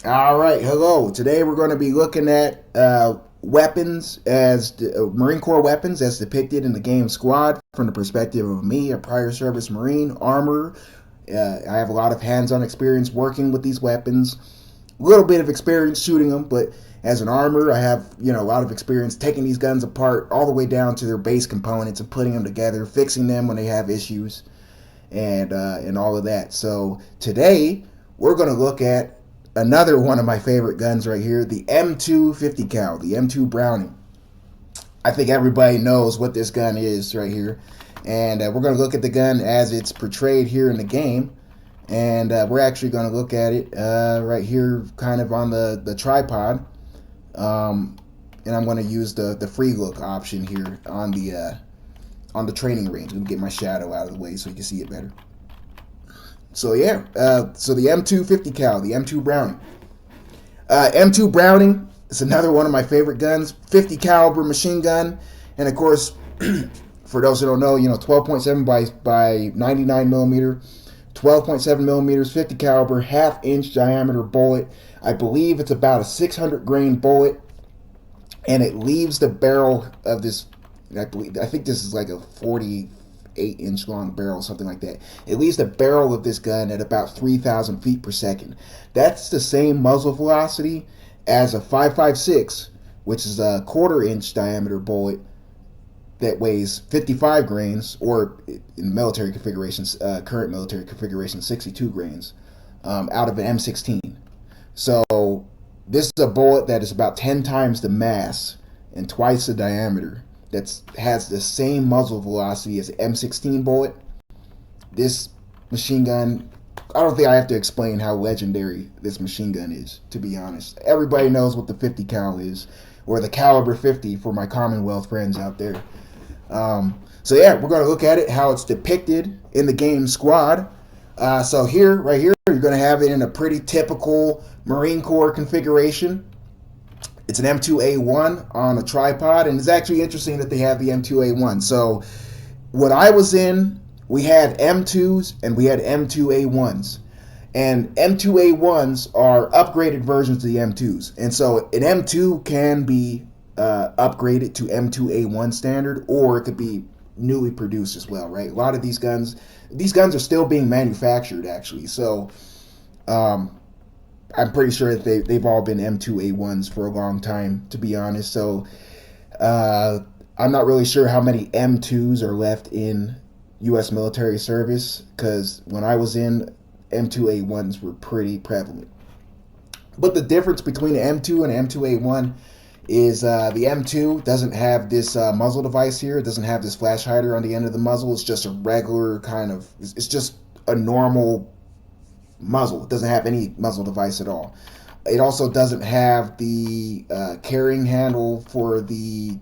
All right, hello. Today we're going to be looking at weapons Marine Corps weapons as depicted in the game Squad from the perspective of me, a prior service Marine armor. I have a lot of hands-on experience working with these weapons, a little bit of experience shooting them, but as an armor, I have a lot of experience taking these guns apart all the way down to their base components and putting them together, fixing them when they have issues, and all of that. So today we're going to look at another one of my favorite guns right here, the M2 50 cal, the M2 Browning. I think everybody knows what this gun is right here, and we're going to look at the gun as it's portrayed here in the game, and we're actually going to look at it right here, kind of on the tripod, and I'm going to use the free look option here on the training range. Let me get my shadow out of the way so you can see it better. So yeah, so the M2 50 cal, the M2 Browning. M2 Browning is another one of my favorite guns, 50 caliber machine gun, and of course, for those who don't know, 12.7 by 99 millimeter, 12.7 millimeters, 50 caliber, half-inch diameter bullet. I believe it's about a 600 grain bullet, and it leaves the barrel of this. I think this is like a 48-inch long barrel, something like that. It leaves the barrel of this gun at about 3,000 feet per second. That's the same muzzle velocity as a 5.56, which is a quarter-inch diameter bullet that weighs 55 grains, or in military configurations, current military configuration, 62 grains, out of an M16. So this is a bullet that is about 10 times the mass and twice the diameter. That has the same muzzle velocity as an M16 bullet. This machine gun, I don't think I have to explain how legendary this machine gun is, to be honest. Everybody knows what the 50 cal is, or the caliber 50 for my Commonwealth friends out there. So yeah, we're going to look at it, how it's depicted in the game Squad. So right here, you're going to have it in a pretty typical Marine Corps configuration. It's an M2A1 on a tripod, and it's actually interesting that they have the M2A1. So what I was in, we had M2s and we had M2A1s. And M2A1s are upgraded versions of the M2s. And so an M2 can be upgraded to M2A1 standard, or it could be newly produced as well, right? A lot of these guns are still being manufactured, actually. So I'm pretty sure that they've all been M2A1s for a long time, to be honest. So I'm not really sure how many M2s are left in U.S. military service, because when I was in, M2A1s were pretty prevalent. But the difference between an M2 and an M2A1 is the M2 doesn't have this muzzle device here. It doesn't have this flash hider on the end of the muzzle. It's just a regular it's just a normal muzzle. It doesn't have any muzzle device at all. It also doesn't have the carrying handle for the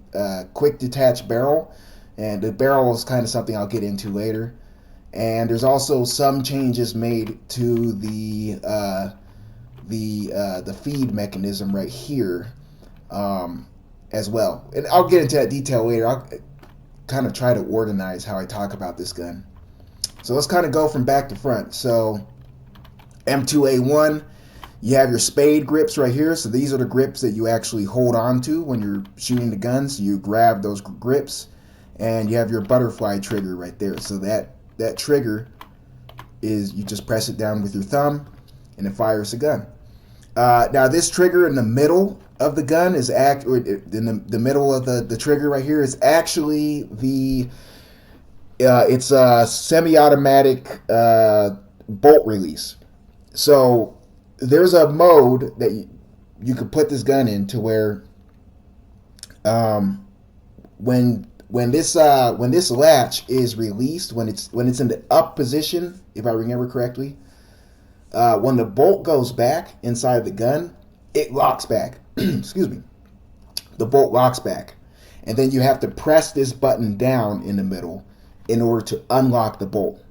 quick detach barrel, and the barrel is kind of something I'll get into later. And there's also some changes made to the feed mechanism right here as well. And I'll get into that detail later. I'll kind of try to organize how I talk about this gun. So let's kind of go from back to front. So M2A1, you have your spade grips right here. So these are the grips that you actually hold on to when you're shooting the guns. So you grab those grips, and you have your butterfly trigger right there. So that trigger is, you just press it down with your thumb, and it fires the gun. Now this trigger in the middle of the gun is in the middle of the trigger right here is actually it's a semi-automatic bolt release. So there's a mode that you could put this gun in to where when this latch is released, when it's in the up position, if I remember correctly, when the bolt goes back inside the gun, it locks back. Excuse me. The bolt locks back, and then you have to press this button down in the middle in order to unlock the bolt,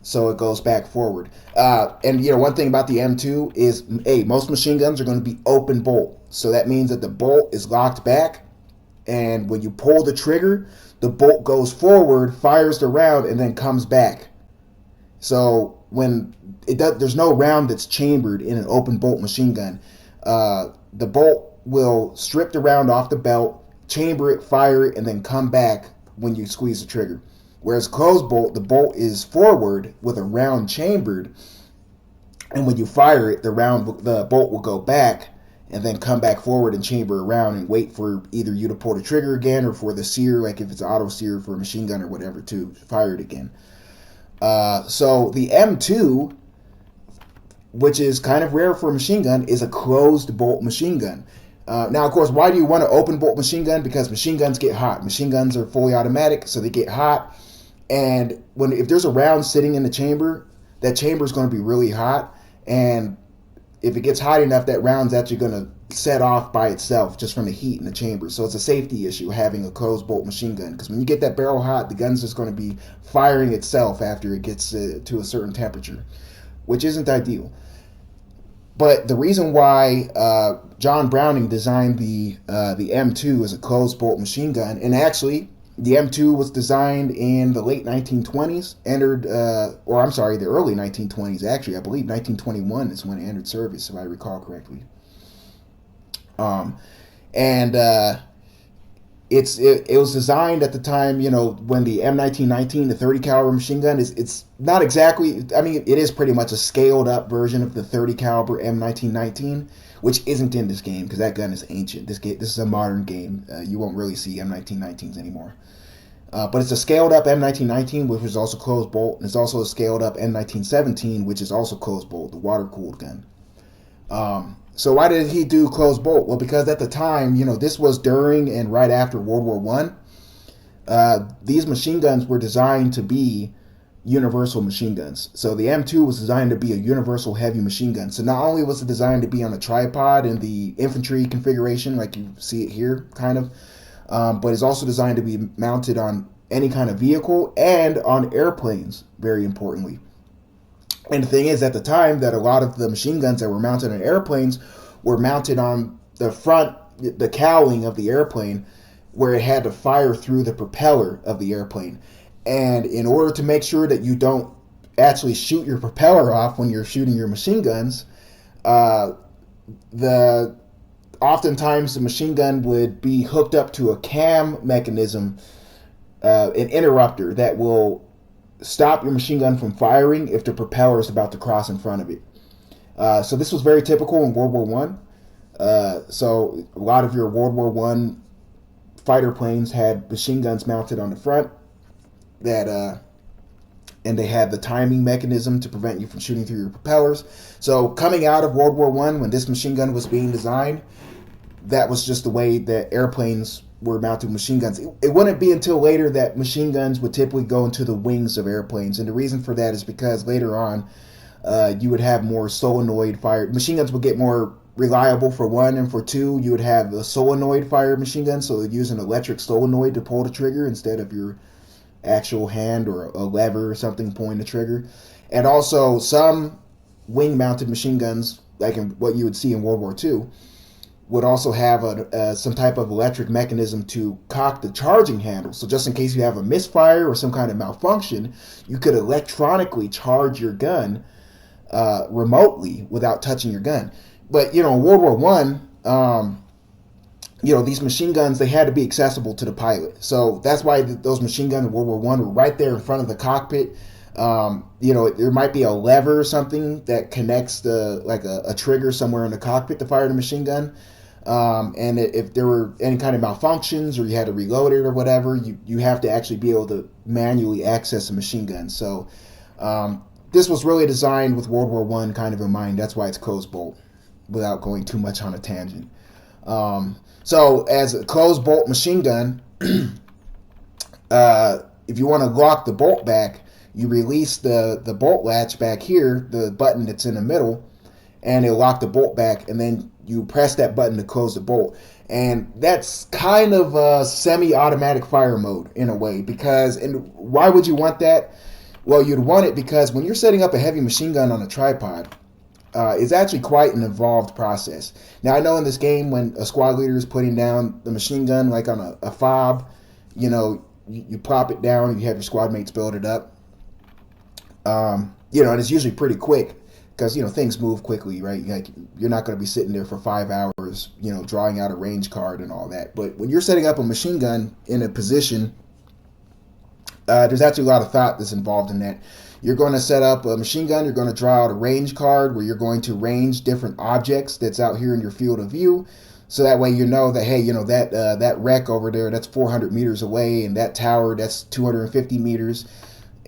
so it goes back forward. And one thing about the M2 is, most machine guns are going to be open bolt, so that means that the bolt is locked back, and when you pull the trigger, the bolt goes forward, fires the round, and then comes back. So when there's no round that's chambered in an open bolt machine gun. The bolt will strip the round off the belt, chamber it, fire it, and then come back when you squeeze the trigger. Whereas closed bolt, the bolt is forward with a round chambered, and when you fire it, the bolt will go back and then come back forward and chamber around and wait for either you to pull the trigger again or for the sear, like if it's auto sear for a machine gun or whatever, to fire it again. So the M2, which is kind of rare for a machine gun, is a closed bolt machine gun. Now, of course, why do you want an open bolt machine gun? Because machine guns get hot. Machine guns are fully automatic, so they get hot. And if there's a round sitting in the chamber, that chamber is going to be really hot. And if it gets hot enough, that round's actually going to set off by itself just from the heat in the chamber. So it's a safety issue having a closed bolt machine gun, because when you get that barrel hot, the gun's just going to be firing itself after it gets to a certain temperature, which isn't ideal. But the reason why John Browning designed the M2 as a closed bolt machine gun, and actually the M2 was designed in the late 1920s, the early 1920s. Actually, I believe 1921 is when it entered service, if I recall correctly. It was designed at the time, when the M1919, the 30 caliber machine gun, it's not exactly, I mean, it is pretty much a scaled up version of the 30 caliber M1919, which isn't in this game because that gun is ancient. This is a modern game. You won't really see M1919s anymore. But it's a scaled up M1919, which is also closed bolt, and it's also a scaled up M1917, which is also closed bolt, the water cooled gun. So why did he do closed bolt? Well, because at the time, this was during and right after World War I. These machine guns were designed to be universal machine guns. So the M2 was designed to be a universal heavy machine gun. So not only was it designed to be on a tripod in the infantry configuration, like you see it here, kind of, but it's also designed to be mounted on any kind of vehicle and on airplanes, very importantly. And the thing is, at the time, that a lot of the machine guns that were mounted on airplanes were mounted on the front, the cowling of the airplane, where it had to fire through the propeller of the airplane. And in order to make sure that you don't actually shoot your propeller off when you're shooting your machine guns, oftentimes the machine gun would be hooked up to a cam mechanism, an interrupter that will stop your machine gun from firing if the propeller is about to cross in front of it. So this was very typical in World War One. So a lot of your World War One fighter planes had machine guns mounted on the front and they had the timing mechanism to prevent you from shooting through your propellers. So coming out of World War One, when this machine gun was being designed, that was just the way that airplanes were mounted machine guns. It wouldn't be until later that machine guns would typically go into the wings of airplanes, and the reason for that is because later on you would have more solenoid fired machine guns. Would get more reliable, for one, and for two, you would have a solenoid fired machine gun, so you'd use an electric solenoid to pull the trigger instead of your actual hand or a lever or something pulling the trigger. And also some wing mounted machine guns, like in what you would see in World War II, would also have some type of electric mechanism to cock the charging handle. So just in case you have a misfire or some kind of malfunction, you could electronically charge your gun remotely without touching your gun. But, in World War One, these machine guns, they had to be accessible to the pilot. So that's why those machine guns in World War One were right there in front of the cockpit. There might be a lever or something that connects a trigger somewhere in the cockpit to fire the machine gun. And if there were any kind of malfunctions or you had to reload it or whatever, you have to actually be able to manually access a machine gun. So this was really designed with World War One kind of in mind. That's why it's closed bolt, without going too much on a tangent. So as a closed bolt machine gun, if you want to lock the bolt back, you release the bolt latch back here, the button that's in the middle, and it'll lock the bolt back, and then you press that button to close the bolt. And that's kind of a semi-automatic fire mode in a way, and why would you want that? Well, you'd want it because when you're setting up a heavy machine gun on a tripod, it's actually quite an involved process. Now, I know in this game, when a squad leader is putting down the machine gun, like on a fob, you plop it down and you have your squad mates build it up. And it's usually pretty quick. because things move quickly, right? Like you're not going to be sitting there for 5 hours, drawing out a range card and all that. But when you're setting up a machine gun in a position, there's actually a lot of thought that's involved in that. You're going to set up a machine gun. You're going to draw out a range card where you're going to range different objects that's out here in your field of view. So that way you know that, hey, that wreck over there, that's 400 meters away, and that tower, that's 250 meters.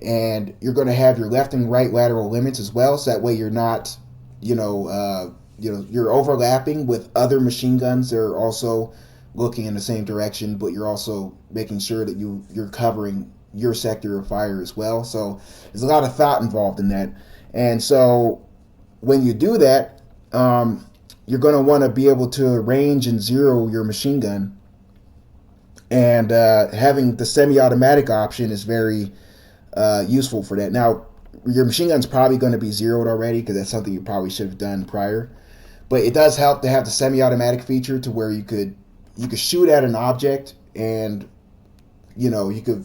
And you're going to have your left and right lateral limits as well. So that way you're not, you're overlapping with other machine guns that are also looking in the same direction, but you're also making sure that you're covering your sector of fire as well. So there's a lot of thought involved in that. And so when you do that, you're going to want to be able to range and zero your machine gun. And having the semi-automatic option is very useful for that. Now, your machine gun's probably going to be zeroed already because that's something you probably should have done prior. But it does help to have the semi-automatic feature to where you could shoot at an object and you could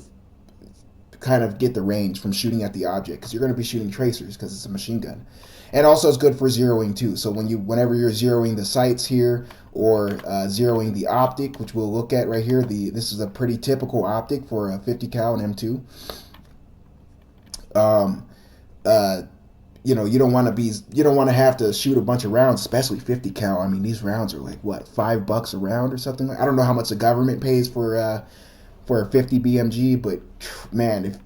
kind of get the range from shooting at the object because you're going to be shooting tracers because it's a machine gun. And also it's good for zeroing too. So whenever you're zeroing the sights here or zeroing the optic, which we'll look at right here, this is a pretty typical optic for a 50 cal and M2. You don't want to have to shoot a bunch of rounds, especially 50 cal. I mean, these rounds are like what, $5 a round or something. I don't know how much the government pays for a 50 BMG, but man, if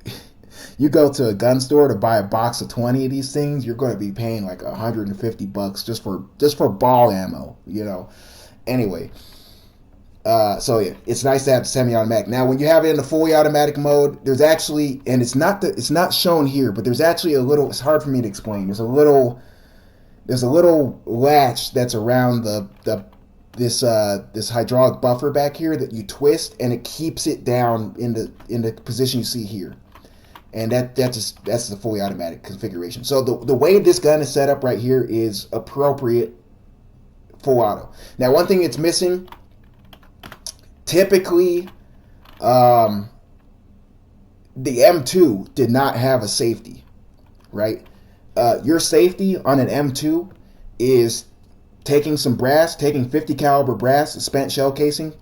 you go to a gun store to buy a box of 20 of these things, you're going to be paying like $150 just for ball ammo. Anyway. So yeah, it's nice to have semi-automatic. Now, when you have it in the fully automatic mode, there's actually, and it's not shown here, but there's actually a little. It's hard for me to explain. There's a little latch that's around this hydraulic buffer back here that you twist, and it keeps it down in the position you see here. And that's the fully automatic configuration. So the way this gun is set up right here is appropriate full auto. Now, one thing it's missing. Typically, the M2 did not have a safety, right? Your safety on an M2 is taking 50 caliber brass, a spent shell casing,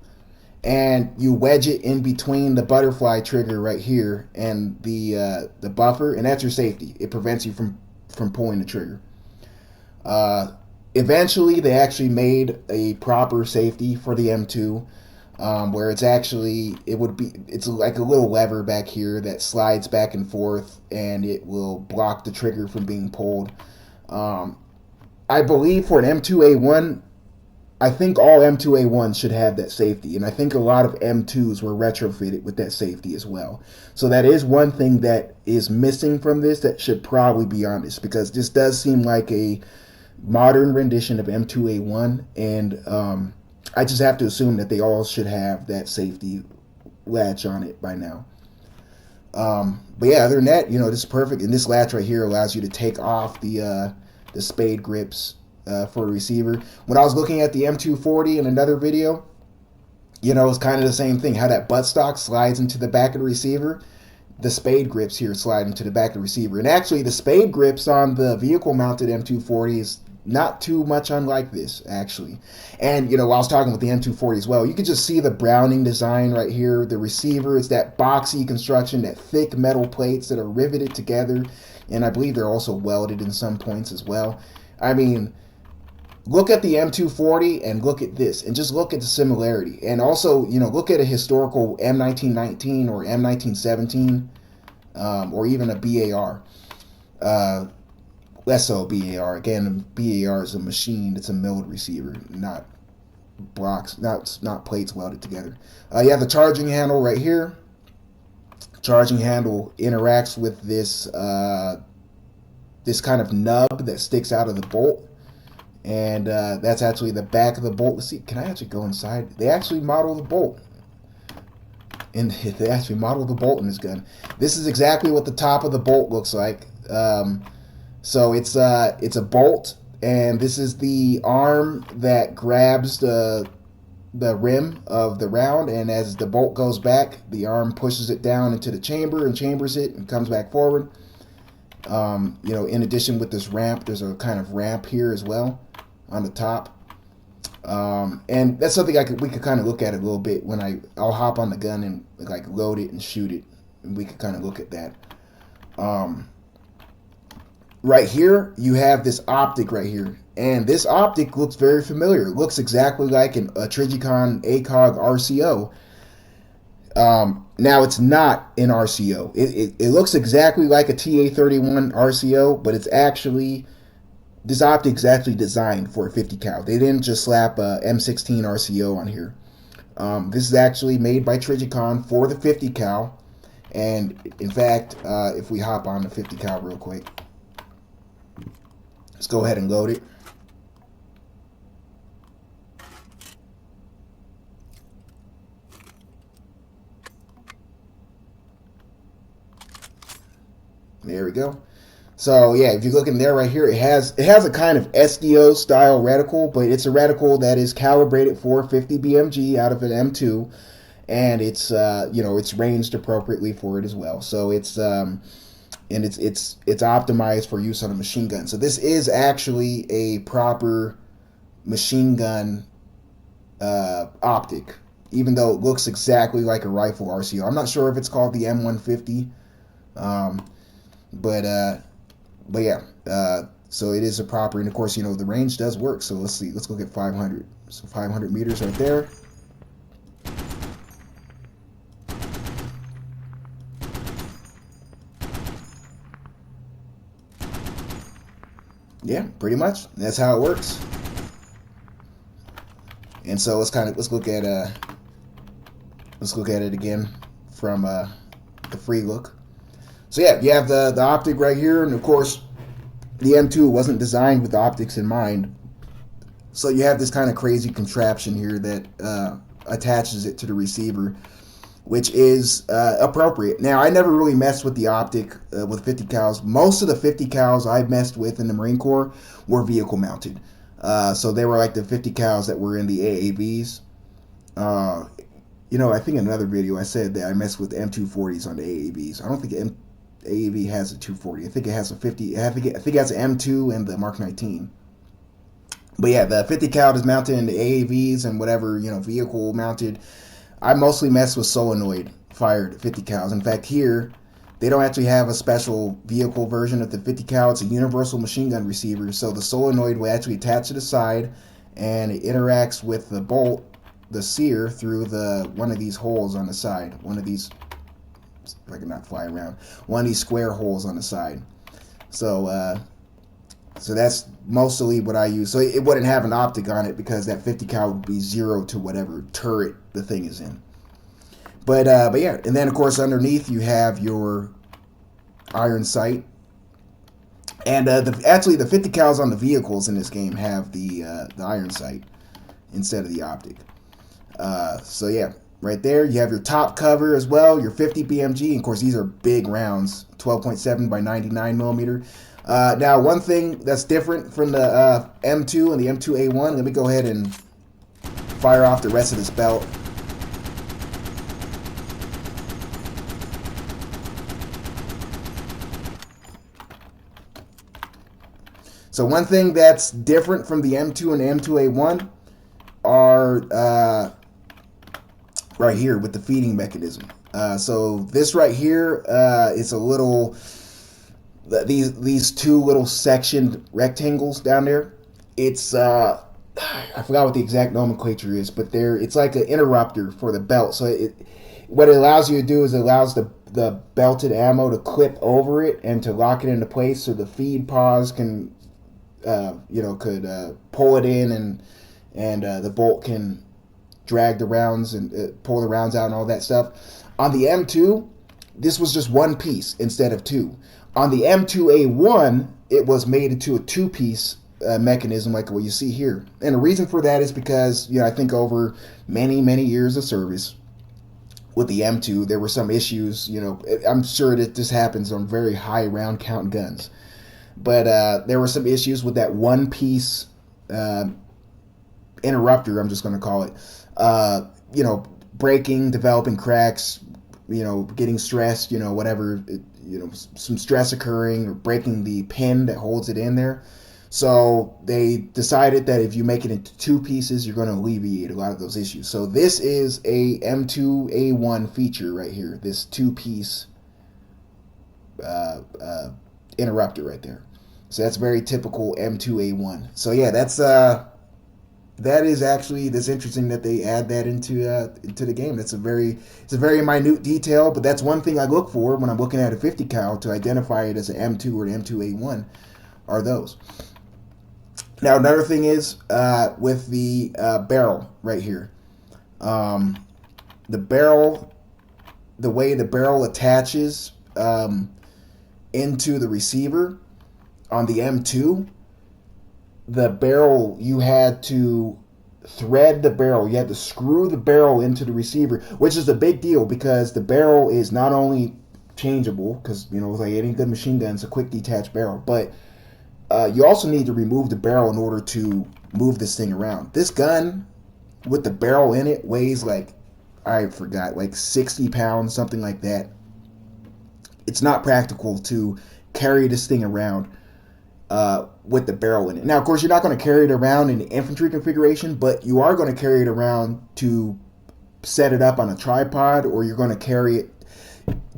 and you wedge it in between the butterfly trigger right here and the buffer, and that's your safety. It prevents you from pulling the trigger. Eventually, they actually made a proper safety for the M2. Where it's like a little lever back here that slides back and forth, and it will block the trigger from being pulled. I believe for an M2A1, I think all M2A1s should have that safety, and I think a lot of M2s were retrofitted with that safety as well. So that is one thing that is missing from this that should probably be on this, because this does seem like a modern rendition of M2A1, and I just have to assume that they all should have that safety latch on it by now. But yeah, other than that, this is perfect. And this latch right here allows you to take off the spade grips for a receiver. When I was looking at the M240 in another video, it's kind of the same thing. How that buttstock slides into the back of the receiver. The spade grips here slide into the back of the receiver. And actually, the spade grips on the vehicle-mounted M240 is not too much unlike this, actually. And, while I was talking with the M240 as well, you can just see the Browning design right here. The receiver is that boxy construction, that thick metal plates that are riveted together. And I believe they're also welded in some points as well. I mean, look at the M240 and look at this, and just look at the similarity. And also, look at a historical M1919 or M1917, or even a BAR. Less so BAR. Again, BAR is a machine. It's a milled receiver, not blocks, not plates welded together. You have the charging handle right here. Charging handle interacts with this this kind of nub that sticks out of the bolt, and that's actually the back of the bolt. Let's see, can I actually go inside? They actually model the bolt. And they actually model the bolt in this gun. This is exactly what the top of the bolt looks like. So it's a bolt, and this is the arm that grabs the rim of the round, and as the bolt goes back, the arm pushes it down into the chamber and chambers it and comes back forward. In addition with this ramp, there's a kind of ramp here as well on the top. And that's something we could kind of look at a little bit when I'll hop on the gun and like load it and shoot it, and we could kind of look at that. Right here, you have this optic right here, and this optic looks very familiar. It looks exactly like a Trigicon ACOG RCO. Now it's not an RCO. It looks exactly like a TA31 RCO, but it's actually this optic's actually designed for a 50 cal. They didn't just slap a M16 RCO on here. This is actually made by Trigicon for the 50 cal, and in fact, if we hop on the 50 cal real quick, let's go ahead and load it. There we go. So yeah, if you look in there right here, it has a kind of SDO style reticle, but it's a reticle that is calibrated for 50 BMG out of an M2, and it's it's ranged appropriately for it as well. So it's it's optimized for use on a machine gun. So this is actually a proper machine gun optic, even though it looks exactly like a rifle RCO. I'm not sure if it's called the M150, but yeah. So it is a proper, and of course, the range does work. So let's see. Let's go get 500. So 500 meters right there. Yeah, pretty much. That's how it works. And so let's look at it again from the free look. So yeah, you have the optic right here, and of course, the M2 wasn't designed with optics in mind. So you have this kind of crazy contraption here that attaches it to the receiver, which is appropriate. Now, I never really messed with the optic with 50 cals. Most of the 50 cals I messed with in the Marine Corps were vehicle mounted. So they were like the 50 cals that were in the AAVs. I think in another video I said that I messed with M240s on the AAVs. I don't think AAV has a 240. I think it has a 50. I think it has an M2 and the Mark 19. But yeah, the 50 cal is mounted in the AAVs and whatever, vehicle mounted. I mostly mess with solenoid fired 50 cals. In fact, here they don't actually have a special vehicle version of the 50 cal. It's a universal machine gun receiver. So the solenoid will actually attach to the side, and it interacts with the bolt, the sear, through one of these holes on the side. One of these, if I can not fly around, one of these square holes on the side. So that's mostly what I use. So it wouldn't have an optic on it because that 50 cal would be 0 to whatever turret the thing is in. But yeah, and then of course underneath you have your iron sight, and actually the 50 cals on the vehicles in this game have the iron sight instead of the optic. So yeah, right there you have your top cover as well, your 50 BMG, and of course these are big rounds, 12.7 by 99 millimeter. Now, one thing that's different from the M2 and the M2A1, let me go ahead and fire off the rest of this belt. So one thing that's different from the M2 and the M2A1 are right here with the feeding mechanism. So this right here is a little... These two little sectioned rectangles down there, it's I forgot what the exact nomenclature is, but it's like an interrupter for the belt. So what it allows you to do is it allows the belted ammo to clip over it and to lock it into place, so the feed pause can could pull it in, and the bolt can drag the rounds and pull the rounds out and all that stuff. On the M2, this was just one piece instead of two. On the M2A1, it was made into a two-piece mechanism like what you see here. And the reason for that is because, I think over many, many years of service with the M2, there were some issues. I'm sure that this happens on very high round count guns. But there were some issues with that one-piece interrupter, I'm just going to call it, breaking, developing cracks, getting stressed, whatever, some stress occurring or breaking the pin that holds it in there. So they decided that if you make it into two pieces, you're going to alleviate a lot of those issues. So this is a M2A1 feature right here, this two-piece interrupter right there. So that's very typical M2A1. So yeah, that is actually, that's interesting that they add that into the game. It's a very minute detail, but that's one thing I look for when I'm looking at a 50 cal to identify it as an M2 or an M2A1 are those. Now another thing is with the barrel right here. The barrel, the way the barrel attaches into the receiver on the M2, the barrel, you had to thread the barrel. You had to screw the barrel into the receiver, which is a big deal because the barrel is not only changeable, because, like any good machine gun, it's a quick detach barrel, but you also need to remove the barrel in order to move this thing around. This gun with the barrel in it weighs I forgot, 60 pounds, something like that. It's not practical to carry this thing around with the barrel in it. Now, of course, you're not going to carry it around in the infantry configuration, but you are going to carry it around to set it up on a tripod, or you're going to carry it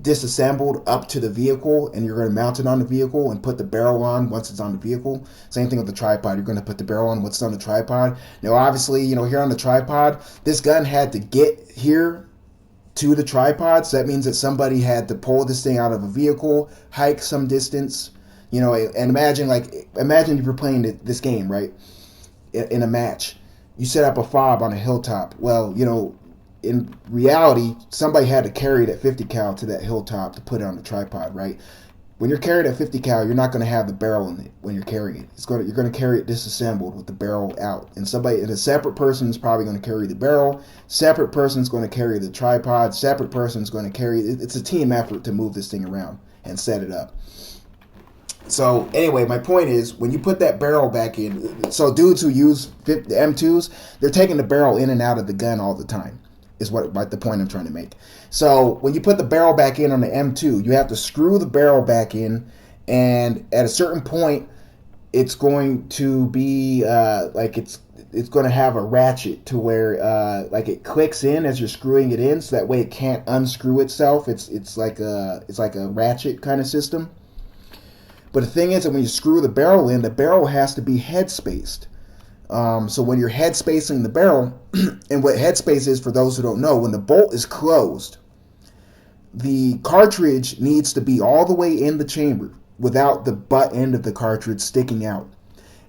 disassembled up to the vehicle, and you're going to mount it on the vehicle and put the barrel on once it's on the vehicle. Same thing with the tripod. You're going to put the barrel on once it's on the tripod. Now, obviously, here on the tripod, this gun had to get here to the tripod, so that means that somebody had to pull this thing out of a vehicle, hike some distance, and imagine if you're playing this game, right, in a match. You set up a fob on a hilltop. Well, in reality, somebody had to carry that 50 cal to that hilltop to put it on the tripod, right? When you're carrying that 50 cal, you're not going to have the barrel in it when you're carrying it. You're going to carry it disassembled with the barrel out, and a separate person is probably going to carry the barrel. Separate person's going to carry the tripod. Separate person's going to carry. It's a team effort to move this thing around and set it up. So anyway, my point is, when you put that barrel back in, so dudes who use the M2s, they're taking the barrel in and out of the gun all the time, is what the point I'm trying to make. So when you put the barrel back in on the M2, you have to screw the barrel back in, and at a certain point, it's going to be it's going to have a ratchet to where it clicks in as you're screwing it in, so that way it can't unscrew itself. It's like a ratchet kind of system. But the thing is that when you screw the barrel in, the barrel has to be head spaced. So when you're head spacing the barrel, and what headspace is, for those who don't know, when the bolt is closed, the cartridge needs to be all the way in the chamber without the butt end of the cartridge sticking out.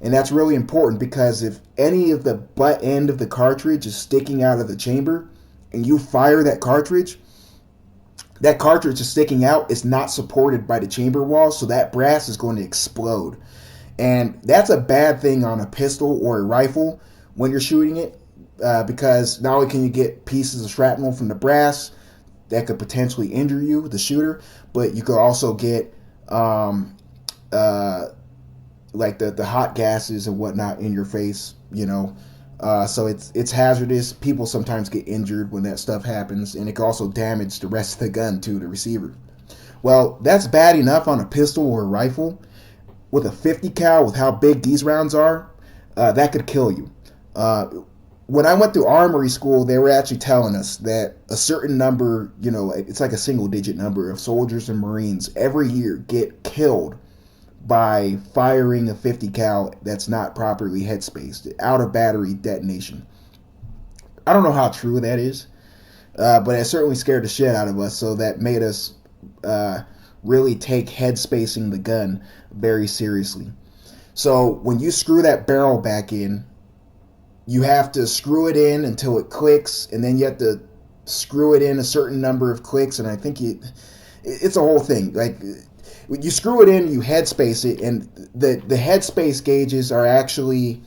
And that's really important, because if any of the butt end of the cartridge is sticking out of the chamber and you fire that cartridge is sticking out, it's not supported by the chamber wall, so that brass is going to explode. And that's a bad thing on a pistol or a rifle when you're shooting it, because not only can you get pieces of shrapnel from the brass that could potentially injure you, the shooter, but you could also get the hot gases and whatnot in your face, so it's hazardous. People sometimes get injured when that stuff happens, and it can also damage the rest of the gun too, the receiver. Well, that's bad enough on a pistol or a rifle. With a 50 cal, with how big these rounds are, that could kill you. When I went through armory school, they were actually telling us that a certain number, it's like a single digit number of soldiers and Marines every year get killed by firing a 50 cal that's not properly head spaced, out of battery detonation. I don't know how true that is, but it certainly scared the shit out of us, so that made us really take head spacing the gun very seriously. So when you screw that barrel back in, you have to screw it in until it clicks, and then you have to screw it in a certain number of clicks, and I think it's a whole thing. You screw it in, you headspace it, and the headspace gauges are actually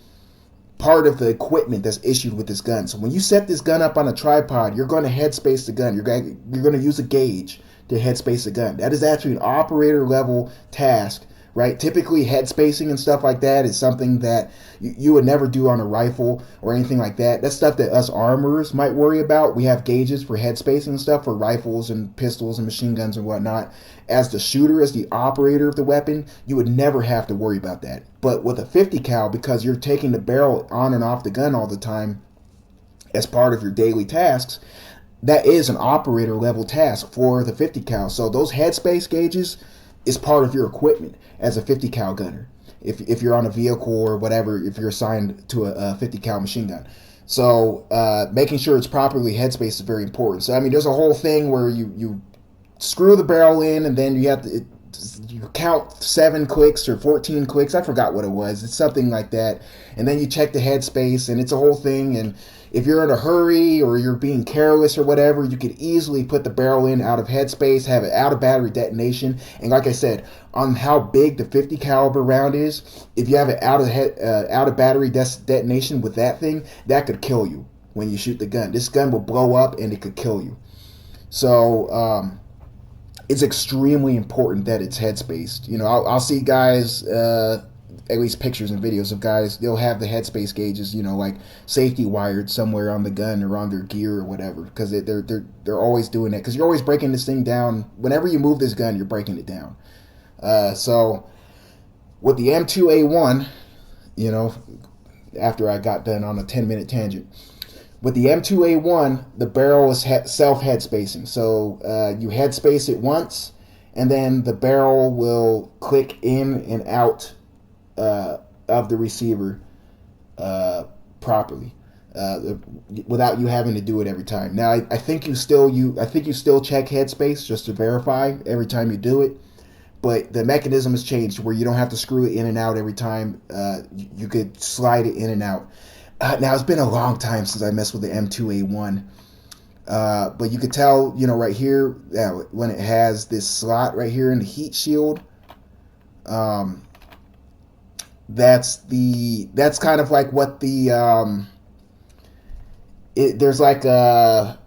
part of the equipment that's issued with this gun. So when you set this gun up on a tripod, you're going to headspace the gun. You're going to use a gauge to headspace the gun. That is actually an operator level task right? Typically, head spacing and stuff like that is something that you would never do on a rifle or anything like that. That's stuff that us armorers might worry about. We have gauges for head spacing and stuff for rifles and pistols and machine guns and whatnot. As the shooter, as the operator of the weapon, you would never have to worry about that. But with a 50 cal, because you're taking the barrel on and off the gun all the time as part of your daily tasks, that is an operator level task for the 50 cal. So those headspace gauges is part of your equipment as a 50 cal gunner. If you're on a vehicle or whatever, if you're assigned to a 50 cal machine gun. So making sure it's properly headspace is very important. So I mean, there's a whole thing where you screw the barrel in, and then you have to you count 7 clicks or 14 clicks. I forgot what it was. It's something like that. And then you check the headspace, and it's a whole thing. And if you're in a hurry or you're being careless or whatever, you could easily put the barrel in out of headspace, have it out of battery detonation. And like I said, on how big the 50 caliber round is, if you have it out of battery detonation with that thing, that could kill you when you shoot the gun. This gun will blow up and it could kill you. So it's extremely important that it's headspaced. You know, I'll see guys, at least pictures and videos of guys, they'll have the headspace gauges, you know, like safety wired somewhere on the gun or on their gear or whatever, because they're always doing that, because you're always breaking this thing down. Whenever you move this gun, you're breaking it down. So with the M2A1, you know, after I got done on a 10-minute tangent, with the M2A1, the barrel is self head spacing. So you head space it once, and then the barrel will click in and out of the receiver properly, without you having to do it every time. Now, I think you still check headspace just to verify every time you do it, but the mechanism has changed where you don't have to screw it in and out every time. You could slide it in and out. Now, it's been a long time since I messed with the M2A1, but you could tell, you know, right here, when it has this slot right here in the heat shield, that's kind of like what the there's like a,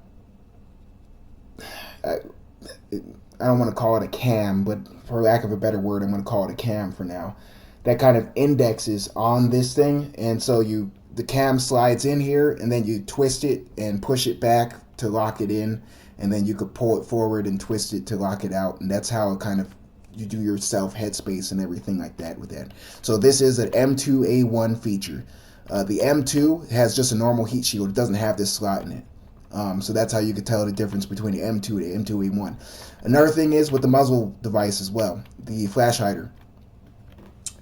I don't want to call it a cam, but for lack of a better word, I'm going to call it a cam for now, that kind of indexes on this thing. And so the cam slides in here, and then you twist it and push it back to lock it in, and then you could pull it forward and twist it to lock it out, and that's how it kind of you do your self headspace and everything like that with that. So this is an M2A1 feature. The M2 has just a normal heat shield. It doesn't have this slot in it. So that's how you could tell the difference between the M2 and the M2A1. Another thing is with the muzzle device as well, the flash hider.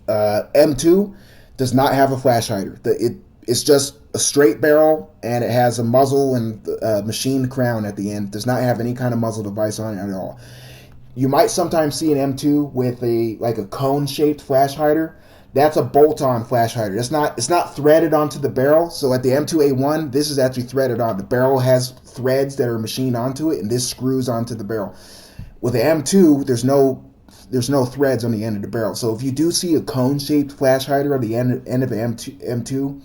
M2 does not have a flash hider. It's just a straight barrel, and it has a muzzle and a machined crown at the end. It does not have any kind of muzzle device on it at all. You might sometimes see an M2 with a cone-shaped flash hider. That's a bolt-on flash hider. It's not threaded onto the barrel. So at the M2A1, this is actually threaded on. The barrel has threads that are machined onto it, and this screws onto the barrel. With the M2, there's no threads on the end of the barrel. So if you do see a cone-shaped flash hider on the end of the M2,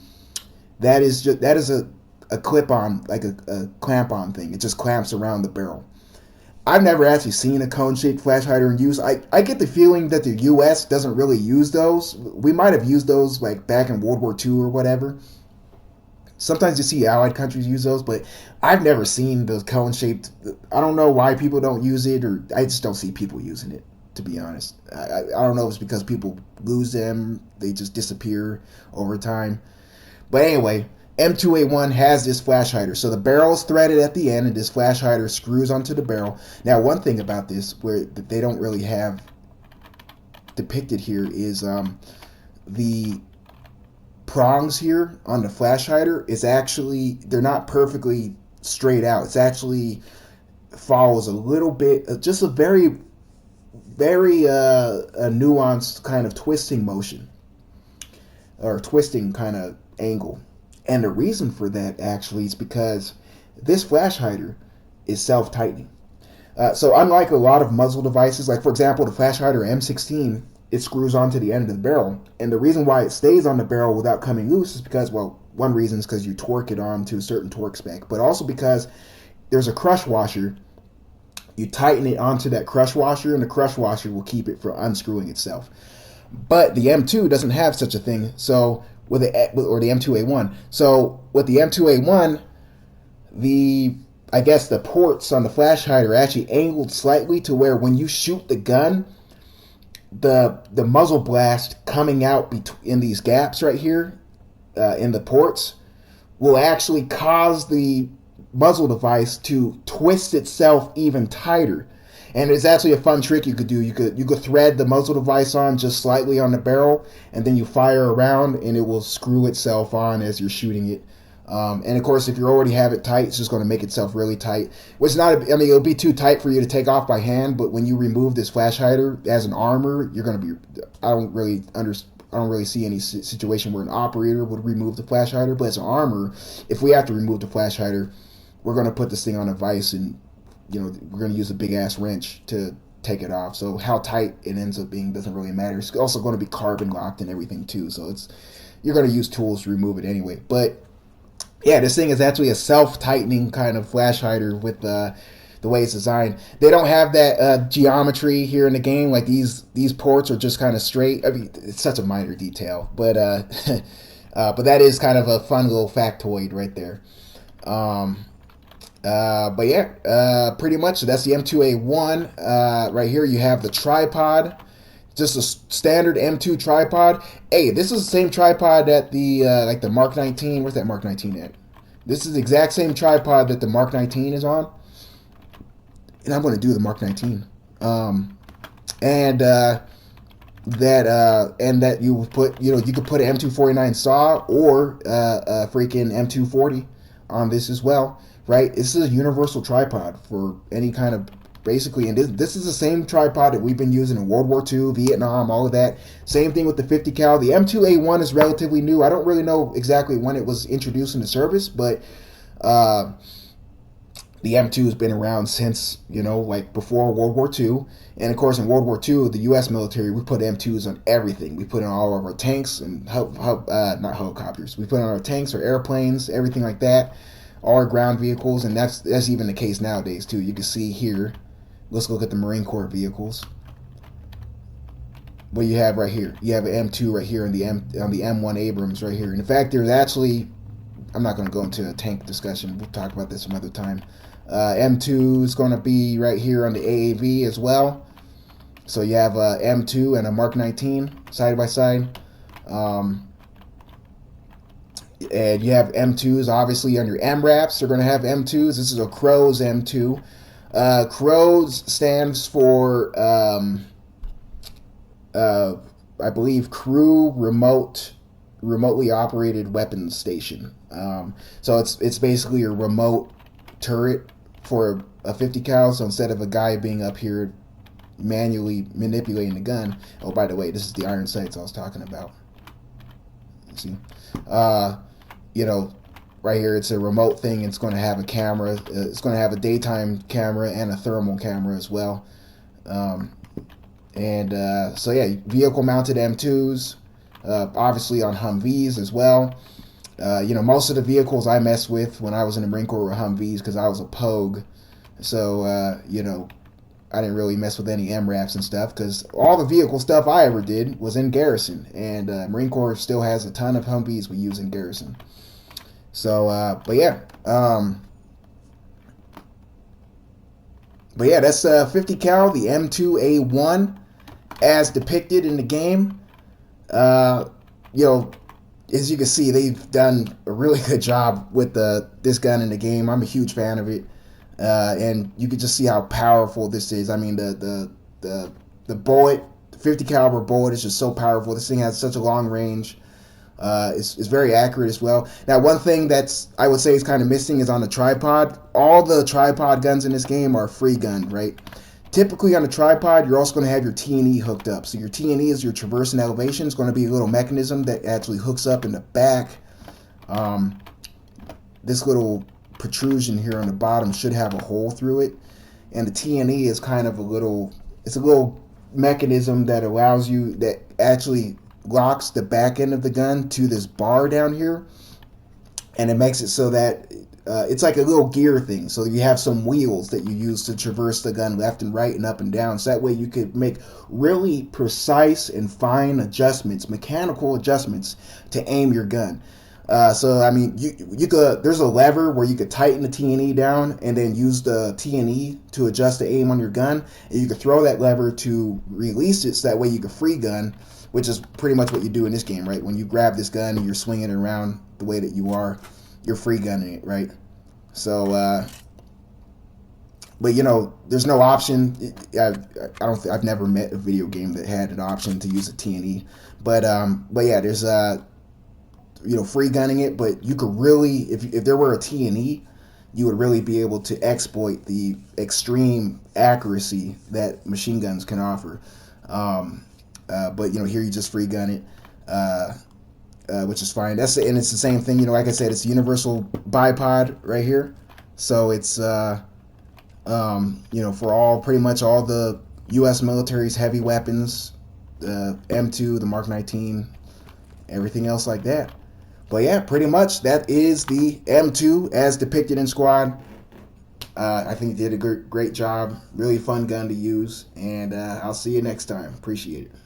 that is a clip-on, like a clamp-on thing. It just clamps around the barrel. I've never actually seen a cone-shaped flash hider in use. I get the feeling that the U.S. doesn't really use those. We might have used those like back in World War II or whatever. Sometimes you see allied countries use those, but I've never seen those cone-shaped. I don't know why people don't use it, or I just don't see people using it, to be honest. I don't know if it's because people lose them, they just disappear over time. But anyway, M2A1 has this flash hider. So the barrel's threaded at the end, and this flash hider screws onto the barrel. Now, one thing about this where they don't really have depicted here is the prongs here on the flash hider is actually, they're not perfectly straight out. It's actually follows a little bit, just a very, very a nuanced kind of twisting motion, or twisting kind of angle. And the reason for that actually is because this flash hider is self-tightening. So unlike a lot of muzzle devices, like for example the flash hider M16, it screws onto the end of the barrel. And the reason why it stays on the barrel without coming loose is because, well, one reason is because you torque it on to a certain torque spec, but also because there's a crush washer. You tighten it onto that crush washer, and the crush washer will keep it from unscrewing itself. But the M2 doesn't have such a thing. So with the or the M2A1. So with the M2A1, the I guess the ports on the flash hider are actually angled slightly to where when you shoot the gun, the muzzle blast coming out in these gaps right here in the ports will actually cause the muzzle device to twist itself even tighter. And it's actually a fun trick you could do. You could thread the muzzle device on just slightly on the barrel, and then you fire around, and it will screw itself on as you're shooting it. And of course, if you already have it tight, it's just going to make itself really tight. Which not, I mean, it'll be too tight for you to take off by hand. But when you remove this flash hider as an armor, you're going to be. I don't really see any situation where an operator would remove the flash hider. But as an armor, if we have to remove the flash hider, we're going to put this thing on a vise, and we're going to use a big ass wrench to take it off. So how tight it ends up being doesn't really matter. It's also going to be carbon locked and everything too. So you're going to use tools to remove it anyway. But yeah, this thing is actually a self-tightening kind of flash hider with the way it's designed. They don't have that geometry here in the game. Like these ports are just kind of straight. I mean, it's such a minor detail, but but that is kind of a fun little factoid right there. But yeah, pretty much that's the M2A1. Right here you have the tripod. Just a standard M2 tripod. Hey, this is the same tripod that the like the Mark 19. Where's that Mark 19 at? This is the exact same tripod that the Mark 19 is on, and I'm going to do the Mark 19. And that you would put, you could put an M249 saw or a freaking M240 on this as well, right? This is a universal tripod for any kind of basically, and this is the same tripod that we've been using in World War II, Vietnam, all of that. Same thing with the 50 cal. The M2A1 is relatively new. I don't really know exactly when it was introduced into service, but the M2 has been around since, like before World War II. And of course, in World War II, the U.S. military, we put M2s on everything. We put on all of our tanks and not helicopters. We put on our tanks, our airplanes, everything like that, all our ground vehicles, and that's even the case nowadays too. You can see here. Let's look at the Marine Corps vehicles. What you have right here, you have an M2 right here on the M1 Abrams right here. And in fact, there's actually, I'm not going to go into a tank discussion. We'll talk about this some other time. M2 is going to be right here on the AAV as well. So you have a M2 and a Mark 19 side by side. And you have M2s obviously on your MRAPs. They're going to have M2s. This is a Crow's M2. Crow's stands for, I believe, Crew Remotely Operated Weapons Station. So it's basically a remote turret for a 50 cal. So instead of a guy being up here manually manipulating the gun, oh, by the way, this is the iron sights I was talking about. You see, right here it's a remote thing. It's going to have a camera. It's going to have a daytime camera and a thermal camera as well. So yeah, vehicle mounted M2s, obviously on Humvees as well. Most of the vehicles I messed with when I was in the Marine Corps were Humvees because I was a pogue. So, I didn't really mess with any MRAPs and stuff because all the vehicle stuff I ever did was in garrison. And Marine Corps still has a ton of Humvees we use in garrison. So, but yeah, that's 50 cal, the M2A1, as depicted in the game. As you can see, they've done a really good job with this gun in the game. I'm a huge fan of it, and you can just see how powerful this is. I mean, the bullet, the 50 caliber bullet, is just so powerful. This thing has such a long range. It's very accurate as well. Now, one thing that's I would say is kind of missing is on the tripod. All the tripod guns in this game are free gun, right? Typically on a tripod, you're also going to have your T&E hooked up. So your T&E is your traverse and elevation. It's going to be a little mechanism that actually hooks up in the back. This little protrusion here on the bottom should have a hole through it. And the T&E is kind of a little mechanism that allows you, that actually locks the back end of the gun to this bar down here. and it makes it so that it's like a little gear thing. So you have some wheels that you use to traverse the gun left and right and up and down. So that way you could make really precise and fine adjustments, mechanical adjustments to aim your gun. So I mean, you could there's a lever where you could tighten the T&E down and then use the T&E to adjust the aim on your gun, and you could throw that lever to release it, so that way you could free gun, which is pretty much what you do in this game, right? When you grab this gun and you're swinging it around the way that you are, you're free gunning it, right? So, but you know, there's no option. I don't. I've never met a video game that had an option to use a T&E, but yeah, there's you know, free gunning it, but you could really, if there were a T&E, you would really be able to exploit the extreme accuracy that machine guns can offer. But you know, here you just free gun it, which is fine. And it's the same thing. You know, like I said, it's a universal bipod right here, so it's you know, for all pretty much all the U.S. military's heavy weapons, the M2, the Mark 19, everything else like that. But yeah, pretty much that is the M2 as depicted in Squad. I think you did a great job. Really fun gun to use. And I'll see you next time. Appreciate it.